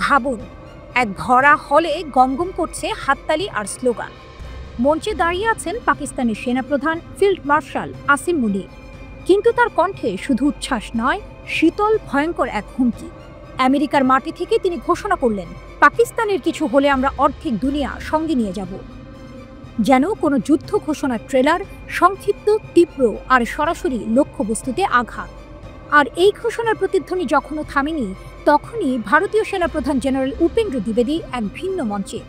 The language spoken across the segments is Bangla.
ভাবুন, এক ভরা হলে গমগম করছে হাততালি আর স্লোগান। মঞ্চে দাঁড়িয়ে আছেন পাকিস্তানের সেনাপ্রধান ফিল্ড মার্শাল আসিম মুনির। কিন্তু তার কণ্ঠে শুধু উচ্ছ্বাস নয়, শীতল ভয়ঙ্কর এক হুমকি। আমেরিকার মাটি থেকে তিনি ঘোষণা করলেন, পাকিস্তানের কিছু হলে আমরা অর্ধেক দুনিয়া সঙ্গে নিয়ে যাব। যেন কোনো যুদ্ধ ঘোষণার ট্রেলার, সংক্ষিপ্ত, তীব্র আর সরাসরি লক্ষ্যবস্তুতে আঘাত। আর এই ঘোষণার প্রতিধ্বনি যখনও থামেনি, তখনই ভারতীয় সেনাপ্রধান জেনারেল উপেন্দ্র দ্বিবেদী এক ভিন্ন মঞ্চে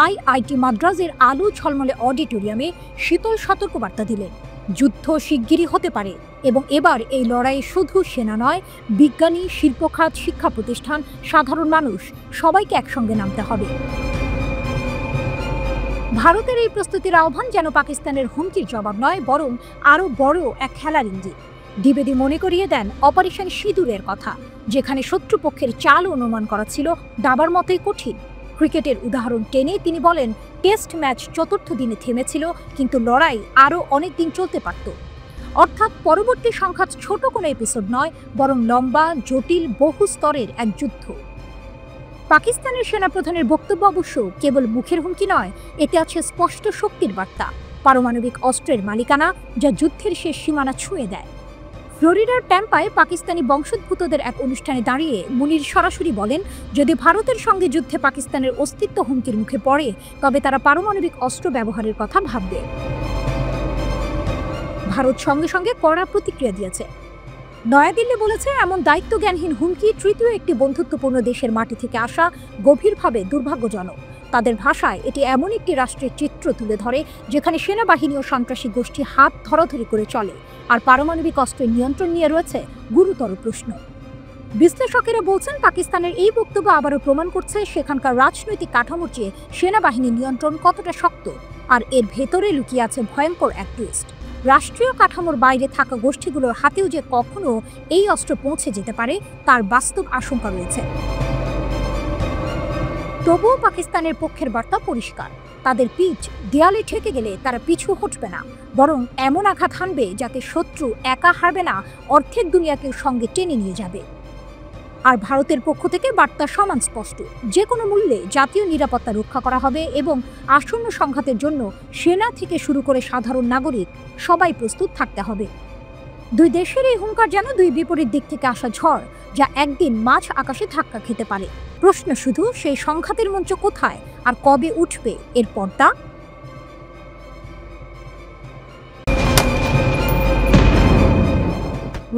আইআইটি মাদ্রাজের আলো ঝলমলে অডিটোরিয়ামে শীতল সতর্কবার্তা দিলেন, যুদ্ধ শিগগিরই হতে পারে এবং এবার এই লড়াইয়ে শুধু সেনা নয়, বিজ্ঞানী, শিল্পখাত, শিক্ষা প্রতিষ্ঠান, সাধারণ মানুষ সবাইকে একসঙ্গে নামতে হবে। ভারতের এই প্রস্তুতির আহ্বান যেন পাকিস্তানের হুমকির জবাব নয়, বরং আরও বড় এক খেলার ইঙ্গিত। দ্বিবেদী মনে করিয়ে দেন অপারেশন সিঁদুরের কথা, যেখানে শত্রুপক্ষের চাল অনুমান করা ছিল দাবার মতোই কঠিন। ক্রিকেটের উদাহরণ টেনে তিনি বলেন, টেস্ট ম্যাচ চতুর্থ দিনে থেমেছিল, কিন্তু লড়াই আরও অনেক দিন চলতে পারত। অর্থাৎ পরবর্তী সংঘাত ছোট কোনো এপিসোড নয়, বরং লম্বা, জটিল, বহু স্তরের এক যুদ্ধ। পাকিস্তানের সেনাপ্রধানের বক্তব্য অবশ্য কেবল মুখের হুমকি নয়, এতে আছে স্পষ্ট শক্তির বার্তা, পারমাণবিক অস্ত্রের মালিকানা, যা যুদ্ধের শেষ সীমানা ছুঁয়ে দেয়। ফ্লোরিডার ট্যাম্পায় পাকিস্তানি বংশোদ্ভূতদের এক অনুষ্ঠানে দাঁড়িয়ে মুনির সরাসরি বলেন, যদি ভারতের সঙ্গে যুদ্ধে পাকিস্তানের অস্তিত্ব হুমকির মুখে পড়ে, তবে তারা পারমাণবিক অস্ত্র ব্যবহারের কথা ভাববে। ভারত সঙ্গে সঙ্গে কড়া প্রতিক্রিয়া দিয়েছে। নয়াদিল্লি বলেছে, এমন দায়িত্বজ্ঞানহীন হুমকি তৃতীয় একটি বন্ধুত্বপূর্ণ দেশের মাটি থেকে আসা গভীরভাবে দুর্ভাগ্যজনক। তাদের ভাষায় এটি এমন একটি রাষ্ট্রের চিত্র তুলে ধরে, যেখানে সেনাবাহিনী ও সন্ত্রাসী গোষ্ঠী হাত ধরাধরি করে চলে, আর পারমাণবিক অস্ত্রের নিয়ন্ত্রণ নিয়ে রয়েছে গুরুতর প্রশ্ন। বিশ্লেষকেরা বলছেন, পাকিস্তানের এই বক্তব্য আবারও প্রমাণ করছে সেখানকার রাজনৈতিক কাঠামোর চেয়ে সেনাবাহিনীর নিয়ন্ত্রণ কতটা শক্ত, আর এর ভেতরে লুকিয়ে আছে ভয়ঙ্কর এক টুইস্ট। রাষ্ট্রীয় কাঠামোর বাইরে থাকা গোষ্ঠীগুলোর হাতেও যে কখনো এই অস্ত্র পৌঁছে যেতে পারে, তার বাস্তব আশঙ্কা রয়েছে। তবুও পাকিস্তানের পক্ষের বার্তা পরিষ্কার, তাদের পিঠ দেয়ালে ঠেকে গেলে তারা পিছু হটবে না, বরং এমন আঘাত হানবে যাতে শত্রু একা হারবে না, অর্ধেক দুনিয়াকে সঙ্গে টেনে নিয়ে যাবে। আর ভারতের পক্ষ থেকে বার্তা সমান স্পষ্ট, যে কোনো মূল্যে জাতীয় নিরাপত্তা রক্ষা করা হবে এবং আসন্ন সংঘাতের জন্য সেনা থেকে শুরু করে সাধারণ নাগরিক সবাই প্রস্তুত থাকতে হবে। দুই দেশের এই হুঙ্কার যেন দুই বিপরীত দিক থেকে আসা ঝড়, যা একদিন মাঝ আকাশে ধাক্কা খেতে পারে। প্রশ্ন শুধু, সেই সংঘাতের মঞ্চ কোথায় আর কবে উঠবে এর পর্দা?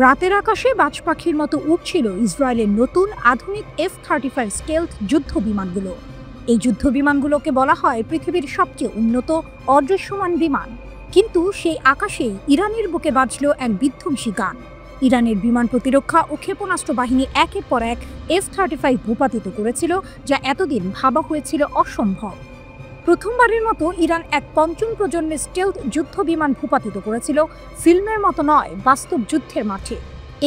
রাতের আকাশে বাজ পাখির মতো উড়ছিল ইসরায়েলের নতুন আধুনিক F-35 স্টেলথ যুদ্ধ বিমানগুলো। এই যুদ্ধ বিমানগুলোকে বলা হয় পৃথিবীর সবচেয়ে উন্নত অদৃশ্যমান বিমান। কিন্তু সেই আকাশেই ইরানের বুকে বাজল এক বিধ্বংসী গান। ইরানের বিমান প্রতিরক্ষা ও ক্ষেপণাস্ত্র বাহিনী একের পর এক F-35 ভূপাতিত করেছিল, যা এতদিন ভাবা হয়েছিল অসম্ভব। প্রথমবারের মতো ইরান এক পঞ্চম প্রজন্মের স্টেলথ যুদ্ধ বিমান ভূপাতিত করেছিল, ফিল্মের মতো নয়, বাস্তব যুদ্ধের মাঠে।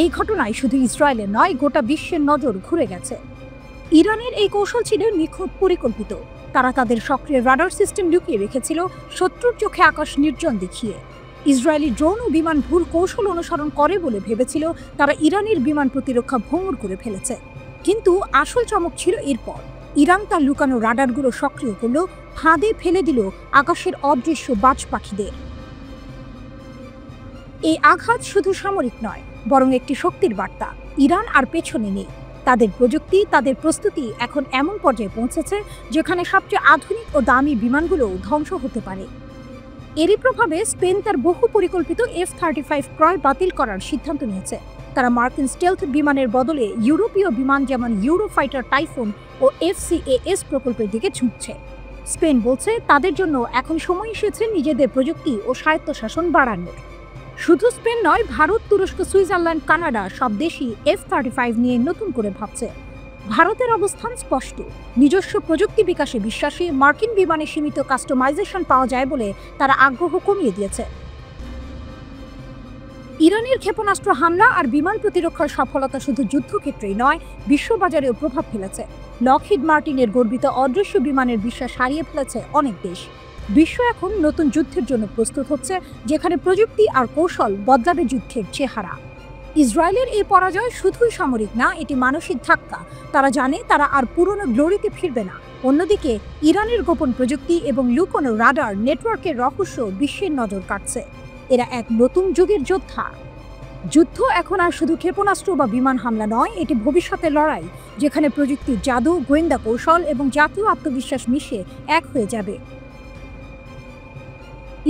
এই ঘটনায় শুধু ইসরায়েলের নয়, গোটা বিশ্বের নজর ঘুরে গেছে। ইরানের এই কৌশল ছিল নিখুঁত পরিকল্পিত। তারা তাদের সক্রিয় রাডার সিস্টেম লুকিয়ে রেখেছিল, শত্রুর চোখে আকাশ নির্জন দেখিয়ে। ইসরায়েলি ড্রোন ও বিমান ভুল কৌশল অনুসরণ করে বলে ভেবেছিল তারা ইরানের বিমান প্রতিরক্ষা ভঙ্গুর করে ফেলেছে। কিন্তু আসল চমক ছিল এরপর। ইরান তার লুকানো রাডারগুলো সক্রিয় করল, ফাঁদে ফেলে দিল আকাশের অদৃশ্য বাজ পাখিদের। এই আঘাত শুধু সামরিক নয়, বরং একটি শক্তির বার্তা। ইরান আর পেছনে নেই। তাদের প্রযুক্তি, তাদের প্রস্তুতি এখন এমন পর্যায়ে পৌঁছেছে যেখানে সবচেয়ে আধুনিক ও দামি বিমানগুলো ধ্বংস হতে পারে। এরই প্রভাবে স্পেন তার বহু পরিকল্পিত F-35 ক্রয় বাতিল করার সিদ্ধান্ত নিয়েছে। তারা মার্কিন স্টেলথ বিমানের বদলে ইউরোপীয় বিমান যেমন ইউরোফাইটার টাইফুন ও FCAS প্রকল্পের দিকে ঝুঁকছে। স্পেন বলছে, তাদের জন্য এখন সময় এসেছে নিজেদের প্রযুক্তি ও স্বায়ত্তশাসন বাড়ানোর। শুধু স্পেন নয়, ভারত, তুরস্ক, সুইজারল্যান্ড, কানাডা সব দেশই F-35 নিয়ে নতুন করে ভাবছে। ভারতের অবস্থান স্পষ্ট, নিজস্ব প্রযুক্তি বিকাশে বিশ্বাসী। মার্কিন বিমানে সীমিত কাস্টমাইজেশন পাওয়া যায় বলে তারা আগ্রহ কমিয়ে দিয়েছে। ইরানের ক্ষেপণাস্ত্র হামলা আর বিমান প্রতিরক্ষার সফলতা শুধু যুদ্ধক্ষেত্রেই নয়, বিশ্ববাজারেও প্রভাব ফেলেছে। লকহিড মার্টিনের গর্বিত অদৃশ্য বিমানের বিশ্বাস হারিয়ে ফেলেছে অনেক দেশ। বিশ্ব এখন নতুন যুদ্ধের জন্য প্রস্তুত হচ্ছে, যেখানে প্রযুক্তি আর কৌশল বদলাবে যুদ্ধের চেহারা। ইসরায়েলের এই পরাজয় শুধুই সামরিক না, এটি মানসিক ধাক্কা। তারা জানে তারা আর পুরনো গ্লোরিতে ফিরবে না। অন্যদিকে ইরানের গোপন প্রযুক্তি এবং লুকোনো রাডার নেটওয়ার্কের রহস্য বিশ্বের নজর কাটছে। এরা এক নতুন যুগের যোদ্ধা। যুদ্ধ এখন আর শুধু ক্ষেপণাস্ত্র বা বিমান হামলা নয়, এটি ভবিষ্যতের লড়াই, যেখানে প্রযুক্তি, জাদু, গোয়েন্দা কৌশল এবং জাতীয় আত্মবিশ্বাস মিশে এক হয়ে যাবে।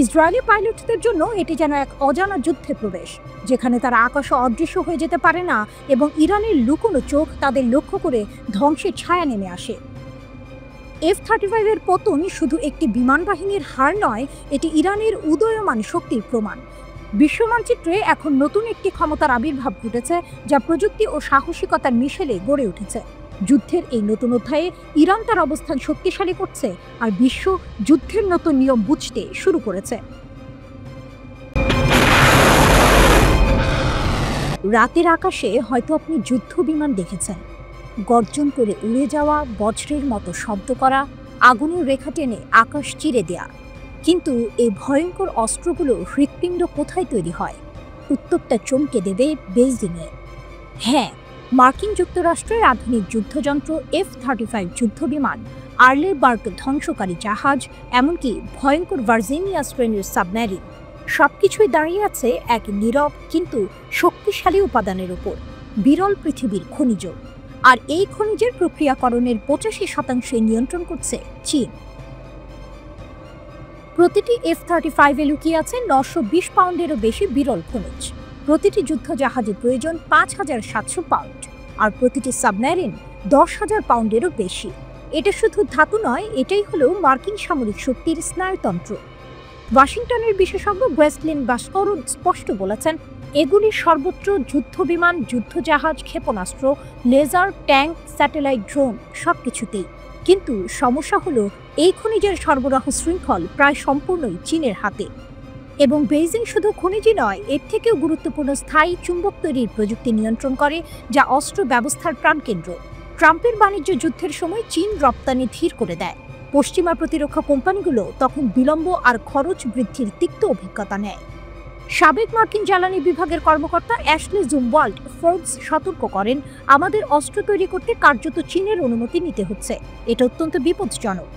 ইসরায়েলি পাইলটদের জন্য এটি যেন এক অজানা যুদ্ধে প্রবেশ, যেখানে তারা আকাশে অদৃশ্য হয়ে যেতে পারে না এবং ইরানের লুকোনো চোখ তাদের লক্ষ্য করে ধ্বংসের ছায়া নেমে আসে। F-35 এর পতন শুধু একটি বিমান বাহিনীর হার নয়, এটি ইরানের উদীয়মান শক্তির প্রমাণ। বিশ্ব মানচিত্রে এখন নতুন একটি ক্ষমতার আবির্ভাব ঘটেছে, যা প্রযুক্তি ও সাহসিকতার মিশেলে গড়ে উঠেছে। যুদ্ধের এই নতুন অধ্যায়ে ইরান তার অবস্থান শক্তিশালী করছে, আর বিশ্ব যুদ্ধের নতুন নিয়ম বুঝতে শুরু করেছে। রাতের আকাশে হয়তো আপনি যুদ্ধ বিমান দেখেছেন, গর্জন করে উড়ে যাওয়া, বজ্রের মতো শব্দ করা, আগুনের রেখা টেনে আকাশ চিরে দেয়া। কিন্তু এই ভয়ঙ্কর অস্ত্রগুলো হৃৎপিণ্ড কোথায় তৈরি হয়? উত্তরটা চমকে দেবে বেইজিংয়ে। হ্যাঁ, মার্কিন যুক্তরাষ্ট্রের আধুনিক যুদ্ধযন্ত্র F-35 যুদ্ধবিমান, আর্লেবার্গ ধ্বংসকারী জাহাজ, এমনকি ভয়ঙ্কর ভার্জিনিয়া শ্রেণীর সাবমেরিন, সবকিছুই দাঁড়িয়ে আছে এক নীরব কিন্তু শক্তিশালী উপাদানের উপর, বিরল পৃথিবীর খনিজ। আর এই খনিজের প্রক্রিয়াকরণের 85% নিয়ন্ত্রণ করছে চীন। প্রতিটি F-35 লুকিয়ে আছে 920 পাউন্ডেরও বেশি বিরল খনিজ। প্রতিটি যুদ্ধ জাহাজে প্রয়োজন 5700 পাউন্ড, আর প্রতিটি সাবমেরিন 10,000 পাউন্ডেরও বেশি। এটা শুধু ধাতু নয়, এটাই হলো মার্কিন সামরিক শক্তির স্নায়ুতন্ত্র। ওয়াশিংটনের বিশেষজ্ঞ ওয়েসলিন বাস্করুন স্পষ্ট বলেছেন, এগুলি সর্বত্র যুদ্ধবিমান, যুদ্ধজাহাজ, ক্ষেপণাস্ত্র, লেজার, ট্যাঙ্ক, স্যাটেলাইট, ড্রোন সবকিছুতেই। কিন্তু সমস্যা হলো এই খনিজের সরবরাহ শৃঙ্খল প্রায় সম্পূর্ণই চীনের হাতে। এবং বেইজিং শুধু খনিজই নয়, এর থেকেও গুরুত্বপূর্ণ স্থায়ী চুম্বক তৈরির প্রযুক্তি নিয়ন্ত্রণ করে, যা অস্ত্র ব্যবস্থার প্রাণকেন্দ্র। ট্রাম্পের বাণিজ্য যুদ্ধের সময় চীন রপ্তানি ধীর করে দেয়। পশ্চিমা প্রতিরক্ষা কোম্পানিগুলো তখন বিলম্ব আর খরচ বৃদ্ধির তিক্ত অভিজ্ঞতা নেয়। সাবেক মার্কিন জ্বালানি বিভাগের কর্মকর্তা অ্যাশলি জুমওয়াল্ড ফোর্বস সতর্ক করেন, আমাদের অস্ত্র তৈরি করতে কার্যত চীনের অনুমতি নিতে হচ্ছে। এটা অত্যন্ত বিপজ্জনক।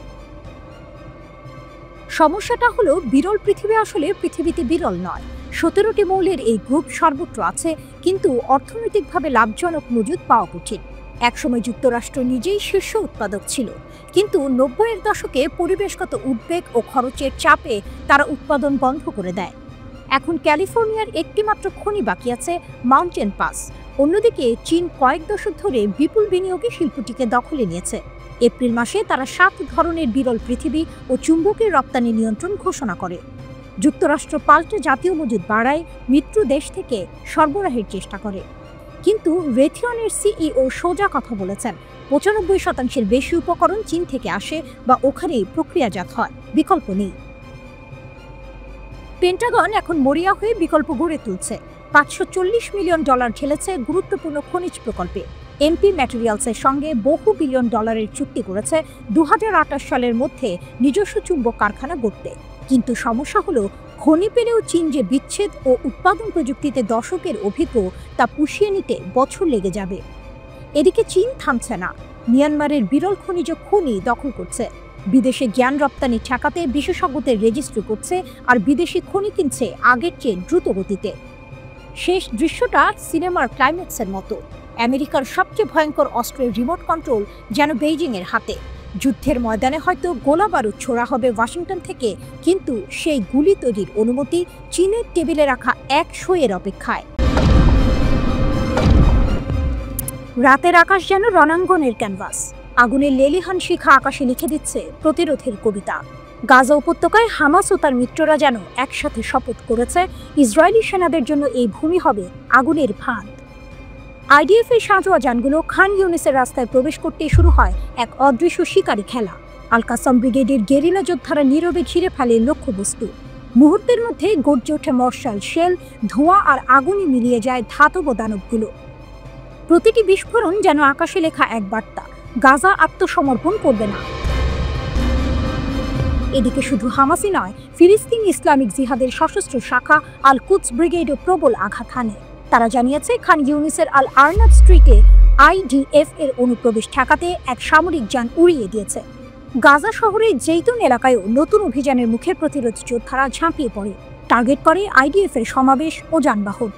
সমস্যাটা হলো, বিরল পৃথিবী আসলে পৃথিবীতে বিরল নয়। 17টি মৌলের এই গ্রুপ সর্বত্র আছে, কিন্তু অর্থনৈতিকভাবে লাভজনক মজুদ পাওয়া কঠিন। একসময় যুক্তরাষ্ট্র নিজেই শীর্ষ উৎপাদক ছিল, কিন্তু 90-এর দশকে পরিবেশগত উদ্বেগ ও খরচের চাপে তারা উৎপাদন বন্ধ করে দেয়। এখন ক্যালিফোর্নিয়ার একটিমাত্র খনি বাকি আছে, মাউন্টেন পাস। অন্যদিকে চীন কয়েক দশক ধরে বিপুল বিনিয়োগে শিল্পটিকে দখলে নিয়েছে। এপ্রিল মাসে তারা 7 ধরনের বিরল পৃথিবী ও চুম্বকের রপ্তানি নিয়ন্ত্রণ ঘোষণা করে। যুক্তরাষ্ট্র পাল্টে জাতীয় মজুদ বাড়ায়, মিত্র দেশ থেকে সরবরাহের চেষ্টা করে। কিন্তু রেথিয়নের সিইও সোজা কথা বলেছেন, 95% বেশি উপকরণ চীন থেকে আসে বা ওখানেই প্রক্রিয়াজাত হয়, বিকল্প নেই। পেন্টাগন এখন মরিয়া হয়ে বিকল্প গড়ে তুলছে। $540 মিলিয়ন ঢেলেছে গুরুত্বপূর্ণ খনিজ প্রকল্পে। এমপি ম্যাটেরিয়ালসের সঙ্গে বহু বিলিয়ন ডলারের চুক্তি করেছে 2028 সালের মধ্যে নিজস্ব চুম্বক কারখানা গড়তে। কিন্তু সমস্যা হলো, খনি পেলেও চীন যে বিচ্ছেদ ও উৎপাদন প্রযুক্তিতে দশকের অভিজ্ঞ, তা পুষিয়ে নিতে বছর লেগে যাবে। এদিকে চীন থামছে না, মিয়ানমারের বিরল খনিজ খনি দখল করছে, বিদেশে জ্ঞান রপ্তানি ঠেকাতে বিশেষজ্ঞদের রেজিস্ট্রি করছে, আর বিদেশি খনি কিনছে আগের চেয়ে দ্রুত গতিতে। শেষ দৃশ্যটা সিনেমার ক্লাইম্যাক্সের মতো। আমেরিকার সবচেয়ে ভয়ঙ্কর অস্ত্রের রিমোট কন্ট্রোল যেন বেইজিংয়ের হাতে। যুদ্ধের ময়দানে হয়তো গোলা বারুদ ছোড়া হবে ওয়াশিংটন থেকে, কিন্তু সেই গুলি তৈরির অনুমতি চীনের টেবিলে রাখা এক শোয়ের অপেক্ষায়। রাতের আকাশ যেন রণাঙ্গনের ক্যানভাস। আগুনের লেলিহান শিখা আকাশে লিখে দিচ্ছে প্রতিরোধের কবিতা। গাজা উপত্যকায় হামাস ও তার মিত্ররা যেন একসাথে শপথ করেছে, ইসরায়েলি সেনাদের জন্য এই ভূমি হবে আগুনের ফাঁদ। আইডিএফ এর সাঁজোয়া যানগুলো খান ইউনিসের রাস্তায় প্রবেশ করতে শুরু হয় এক অদৃশ্য শিকারী খেলা। আল কাসাম ব্রিগেডের গেরিলা যোদ্ধারা নীরবে ঘিরে ফেলে লক্ষ্যবস্তু। মুহূর্তের মধ্যে গর্জে ওঠে মশাল, শেল, ধোঁয়া আর আগুনে মিলিয়ে যায় ধাতব দানবগুলো। প্রতিটি বিস্ফোরণ যেন আকাশে লেখা এক বার্তা, গাজা আত্মসমর্পণ করবে না। এদিকে শুধু হামাসই নয়, ফিলিস্তিনি ইসলামিক জিহাদের সশস্ত্র শাখা আল কুদস ব্রিগেডও প্রবল আঘাত হানে। তারা জানিয়েছে খান ইউনিসের আল আরনাব স্ট্রিটে আইডিএফ এর অনুপ্রবেশ ঠেকাতে এক সামরিক যান উড়িয়ে দিয়েছে। গাজা শহরের জেইতুন এলাকায়ও নতুন অভিযানের মুখে প্রতিরোধ যোদ্ধারা ঝাঁপিয়ে পড়ে, টার্গেট করে আইডিএফ এর সমাবেশ ও যানবাহন।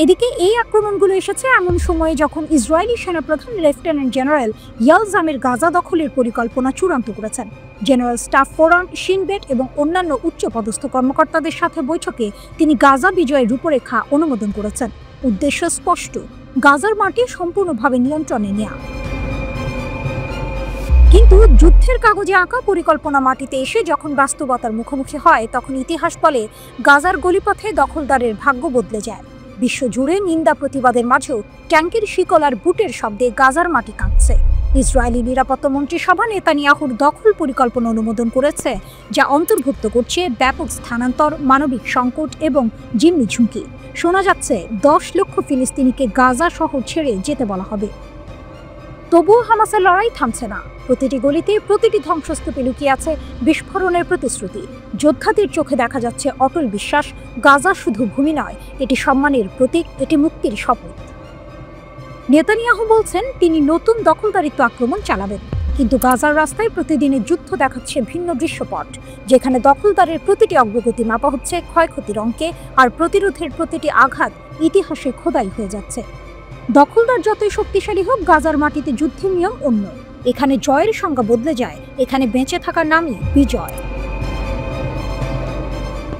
এদিকে এই আক্রমণগুলো এসেছে এমন সময়ে যখন ইসরায়েলি সেনাপ্রধান লেফটেন্যান্ট জেনারেল ইয়াল জামির গাজা দখলের পরিকল্পনা চূড়ান্ত করেছেন। জেনারেল স্টাফ ফোরাম, শিনবেট এবং অন্যান্য উচ্চপদস্থ কর্মকর্তাদের সাথে বৈঠকে তিনি গাজা বিজয়ের রূপরেখা অনুমোদন করেছেন। উদ্দেশ্য স্পষ্ট, গাজার মাটি সম্পূর্ণভাবে নিয়ন্ত্রণে নেওয়া। কিন্তু যুদ্ধের কাগজে আঁকা পরিকল্পনা মাটিতে এসে যখন বাস্তবতার মুখোমুখি হয়, তখন ইতিহাস বলে গাজার গলিপথে দখলদারের ভাগ্য বদলে যায়। বিশ্বজুড়ে নিন্দা প্রতিবাদের মাঝেও ট্যাঙ্কের শিকল আর বুটের শব্দে গাজার মাটি কাঁপছে। ইসরায়েলি নিরাপত্তা মন্ত্রিসভা নেতানিয়াহুর দখল পরিকল্পনা অনুমোদন করেছে, যা অন্তর্ভুক্ত করছে ব্যাপক স্থানান্তর, মানবিক সংকট এবং জিম্মি ঝুঁকি। শোনা যাচ্ছে 10 লক্ষ ফিলিস্তিনিকে গাজা শহর ছেড়ে যেতে বলা হবে। তবুও হামাসের লড়াই থামছে না। প্রতিটি গলিতে, প্রতিটি ধ্বংসস্তূপে লুকিয়ে আছে বিস্ফোরণের প্রতিশ্রুতি। যোদ্ধাদের চোখে দেখা যাচ্ছে অটল বিশ্বাস, গাজা শুধু ভূমি নয়, এটি সম্মানের প্রতীক, এটি মুক্তির শপথ। নেতানিয়াহু বলছেন তিনি নতুন দখলদারিত্ব আক্রমণ চালাবেন, কিন্তু গাজার রাস্তায় প্রতিদিনের যুদ্ধ দেখাচ্ছে ভিন্ন দৃশ্যপট, যেখানে দখলদারের প্রতিটি অগ্রগতি মাপা হচ্ছে ক্ষয়ক্ষতির অঙ্কে, আর প্রতিরোধের প্রতিটি আঘাত ইতিহাসে খোদাই হয়ে যাচ্ছে। দখলদার যতই শক্তিশালী হোক, গাজার মাটিতে যুদ্ধের নিয়ম অন্য। এখানে জয়ের সংজ্ঞা বদলে যায়, এখানে বেঁচে থাকার নামই বিজয়।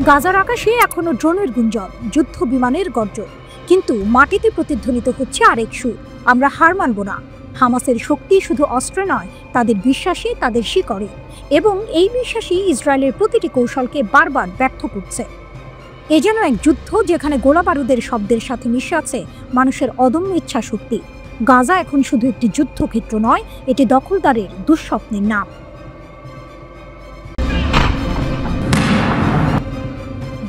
গাজার আকাশে এখনো ড্রোনের গুঞ্জন, যুদ্ধ বিমানের গর্জন, কিন্তু মাটিতে প্রতিধ্বনিত হচ্ছে আরেক সুর, আমরা হার মানব না। হামাসের শক্তি শুধু অস্ত্রে নয়, তাদের বিশ্বাসে, তাদের শিকড়ে, এবং এই বিশ্বাসই ইসরায়েলের প্রতিটি কৌশলকে বারবার ব্যর্থ করছে। এ যেন এক যুদ্ধ যেখানে গোলাবারুদের শব্দের সাথে মিশে আছে মানুষের অদম্য ইচ্ছা শক্তি। গাজা এখন শুধু একটি যুদ্ধক্ষেত্র নয়, এটি দখলদারের দুঃস্বপ্নের নাম।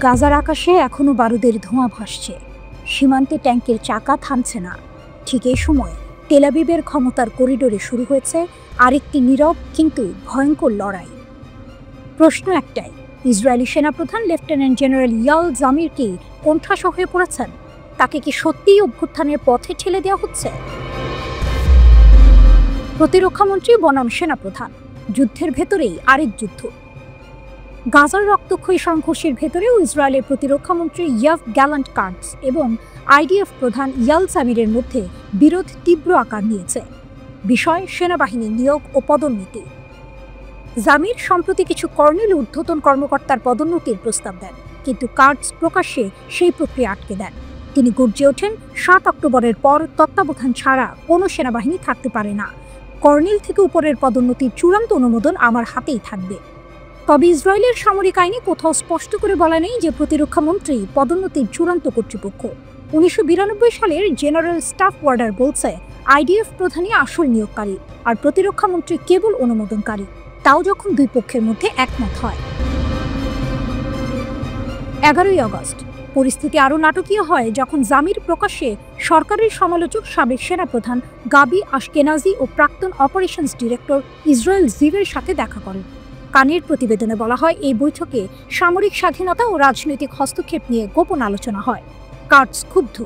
গাজার আকাশে এখনো বারুদের ধোঁয়া ভাসছে, সীমান্তে ট্যাঙ্কের চাকা থামছে না। ঠিক এই সময় তেল আবিবের ক্ষমতার করিডোরে শুরু হয়েছে আরেকটি নীরব কিন্তু ভয়ঙ্কর লড়াই। প্রশ্ন একটাই, ইসরায়েলি সেনাপ্রধান লেফটেন্যান্ট জেনারেল ইয়াল জামির কি কোণঠাসা হয়ে পড়েছেন? তাকে কি সত্যিই অভ্যুত্থানের পথে ঠেলে দেওয়া হচ্ছে? প্রতিরক্ষামন্ত্রী বনাম সেনাপ্রধান, যুদ্ধের ভেতরেই আরেক যুদ্ধ। গাজার রক্তক্ষয়ী সংঘর্ষের ভেতরেও ইসরায়েলের প্রতিরক্ষামন্ত্রী ইয়াভ গ্যালান্ট কার্টস এবং আইডিএফ প্রধান ইয়াল জামিরের মধ্যে বিরোধ তীব্র আকার নিয়েছে। বিষয় সেনাবাহিনী নিয়োগ ও পদোন্নতি। জামির সম্প্রতি কিছু কর্নেল ঊর্ধ্বতন কর্মকর্তার পদোন্নতির প্রস্তাব দেন, কিন্তু কার্টস প্রকাশ্যে সেই প্রক্রিয়া আটকে দেন। তিনি গর্জে ওঠেন, 7 অক্টোবরের পর তত্ত্বাবধান ছাড়া কোনো সেনাবাহিনী থাকতে পারে না। কর্নেল থেকে উপরের পদোন্নতির চূড়ান্ত অনুমোদন আমার হাতেই থাকবে। তবে ইসরায়েলের সামরিক আইনে কোথাও স্পষ্ট করে বলা নেই যে প্রতিরক্ষামন্ত্রী পদোন্নতির চূড়ান্ত কর্তৃপক্ষ। 1992 সালের জেনারেল স্টাফ অর্ডার বলছে আইডিএফ প্রধানই আসল নিয়োগকারী, আর প্রতিরক্ষামন্ত্রী কেবল অনুমোদনকারী, তাও যখন দুই পক্ষের মধ্যে একমত হয়। 11ই আগস্ট পরিস্থিতি আরও নাটকীয় হয় যখন জামির প্রকাশ্যে সরকারের সমালোচক সাবেক সেনাপ্রধান গাবি আশকেনাজি ও প্রাক্তন অপারেশনস ডিরেক্টর ইসরায়েল জিভের সাথে দেখা করেন। কানের প্রতিবেদনে বলা হয় এই বৈঠকে সামরিক স্বাধীনতা ও রাজনৈতিক হস্তক্ষেপ নিয়ে গোপন আলোচনা হয়। কার্টস ক্ষুব্ধ,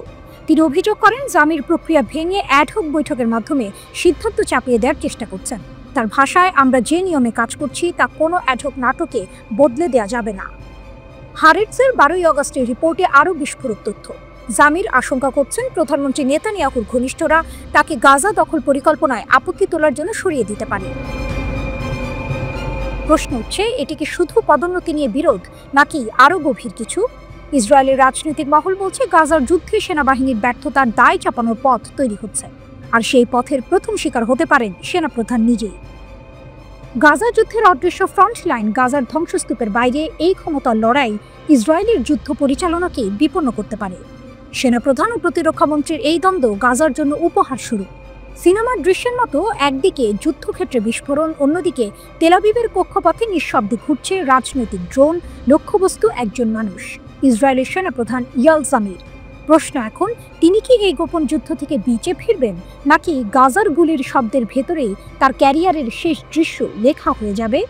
তিনি অভিযোগ করেন জামির প্রক্রিয়া ভেঙে অ্যাডহক বৈঠকের মাধ্যমে সিদ্ধান্ত চাপিয়ে দেওয়ার চেষ্টা করছেন। তার ভাষায়, আমরা যে নিয়মে কাজ করছি তা কোনো অ্যাডহক নাটকে বদলে দেওয়া যাবে না। হারেটসের 12ই আগস্টের রিপোর্টে আরও বিস্ফোরক তথ্য। জামির আশঙ্কা করছেন প্রধানমন্ত্রী নেতানিয়াহুর ঘনিষ্ঠরা তাকে গাজা দখল পরিকল্পনায় আপত্তি তোলার জন্য সরিয়ে দিতে পারে। প্রশ্ন উঠছে, এটি কি শুধু পদোন্নতি নিয়ে বিরোধ, নাকি আরও গভীর কিছু? ইসরায়েলের রাজনৈতিক মহল বলছে গাজার যুদ্ধে সেনাবাহিনীর ব্যর্থতার দায় চাপানোর পথ তৈরি হচ্ছে, আর সেই পথের প্রথম শিকার হতে পারেন সেনাপ্রধান নিজেই। গাজা যুদ্ধের অদৃশ্য ফ্রন্ট লাইন, গাজার ধ্বংসস্তূপের বাইরে এই ক্ষমতার লড়াই ইসরায়েলের যুদ্ধ পরিচালনাকে বিপন্ন করতে পারে। সেনাপ্রধান ও প্রতিরক্ষামন্ত্রীর এই দ্বন্দ্ব গাজার জন্য উপহার শুরু। সিনেমার দৃশ্যের মতো একদিকে যুদ্ধক্ষেত্রে বিস্ফোরণ, অন্যদিকে তেল আবিবের কক্ষপথে নিঃশব্দে ঘুরছে রাজনৈতিক ড্রোন, লক্ষ্যবস্তু একজন মানুষ, ইসরায়েলের সেনাপ্রধান ইয়াল জামির। প্রশ্ন এখন, তিনি কি এই গোপন যুদ্ধ থেকে বেঁচে ফিরবেন, নাকি গাজার গুলির শব্দের ভেতরেই তার ক্যারিয়ারের শেষ দৃশ্য লেখা হয়ে যাবে?